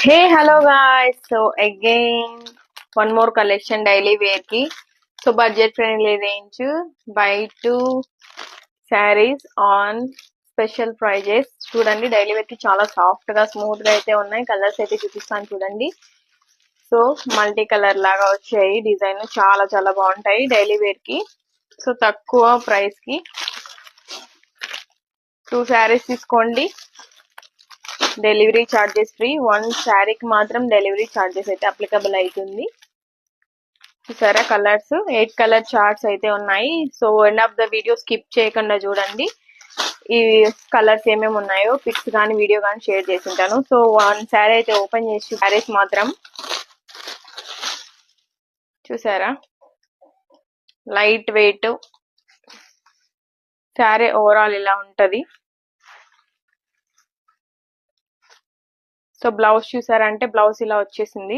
Hey, hello guys. So again, one more collection daily wear ki. So budget friendly range. Buy two sarees on special prices. చూడండి daily wear కి చాలా soft గా smooth గా అయితే ఉన్నాయి. Colours అయితే చూపిస్తాను చూడండి. సో మల్టీ కలర్ లాగా వచ్చాయి. డిజైన్ చాలా చాలా బాగుంటాయి డైలీ వేర్ కి. సో తక్కువ ప్రైస్ కి 2 sarees తీసుకోండి. Delivery charges free. 1 శారీకి మాత్రం డెలివరీ చార్జెస్ అయితే అప్లికబుల్ అవుతుంది. చూసారా కలర్స్ 8 కలర్ చార్ట్స్ అయితే ఉన్నాయి. So end of the video skip చేయకుండా చూడండి. ఈ కలర్స్ ఏమేమి ఉన్నాయో పిక్స్ కానీ వీడియో కానీ షేర్ చేసి ఉంటాను. సో 1 శారీ అయితే ఓపెన్ చేసి శారీస్ మాత్రం చూసారా లైట్ వెయిట్ శారీ ఓవరాల్ ఇలా ఉంటది. సో బ్లౌజ్ చూసారంటే బ్లౌజ్ ఇలా వచ్చేసింది.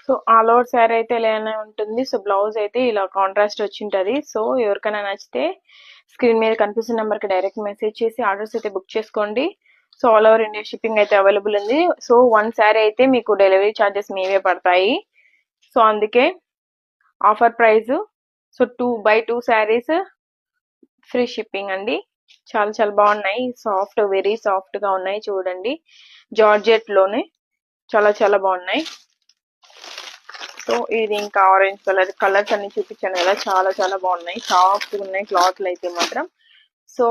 సో ఆల్ ఓవర్ శారీ అయితే ఇలానే ఉంటుంది. సో బ్లౌజ్ అయితే ఇలా కాంట్రాస్ట్ వచ్చి ఉంటది. సో ఎవరికైనా నచ్చితే స్క్రీన్ మీద కనిపిస్తున్న నెంబర్ కి డైరెక్ట్ మెసేజ్ చేసి ఆర్డర్స్ అయితే బుక్ చేసుకోండి. So all over India shipping అయితే అవైలబుల్ ఉంది. సో 1 శారీ అయితే మీకు డెలివరీ చార్జెస్ మీవే పడతాయి. సో అందుకే offer price. So 2 saris free shipping అండి. చాలా చాలా బాగున్నాయి. సాఫ్ట్ వెరీ సాఫ్ట్ గా ఉన్నాయి చూడండి. జార్జెట్ లోనే చాలా చాలా బాగున్నాయి. సో ఇది ఇంకా ఆరెంజ్ కలర్ కలర్స్ అన్ని చూపించాను కదా చాలా చాలా బాగున్నాయి. సాఫ్ట్ ఉన్నాయి క్లాత్లు అయితే మాత్రం. So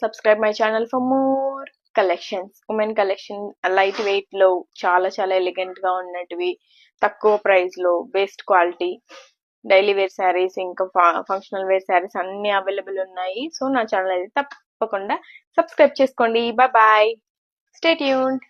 subscribe my channel for more collections. Women collection light weight లో చాలా చాలా ఎలిగెంట్ గా ఉన్నటివి తక్కువ ప్రైస్ లో best quality daily wear saris ఇంకా ఫంక్షనల్ వేర్ శారీస్ అన్ని అవైలబుల్ ఉన్నాయి. సో నా ఛానల్ అయితే తప్పకుండా సబ్స్క్రైబ్ చేసుకోండి. Bye bye, stay tuned.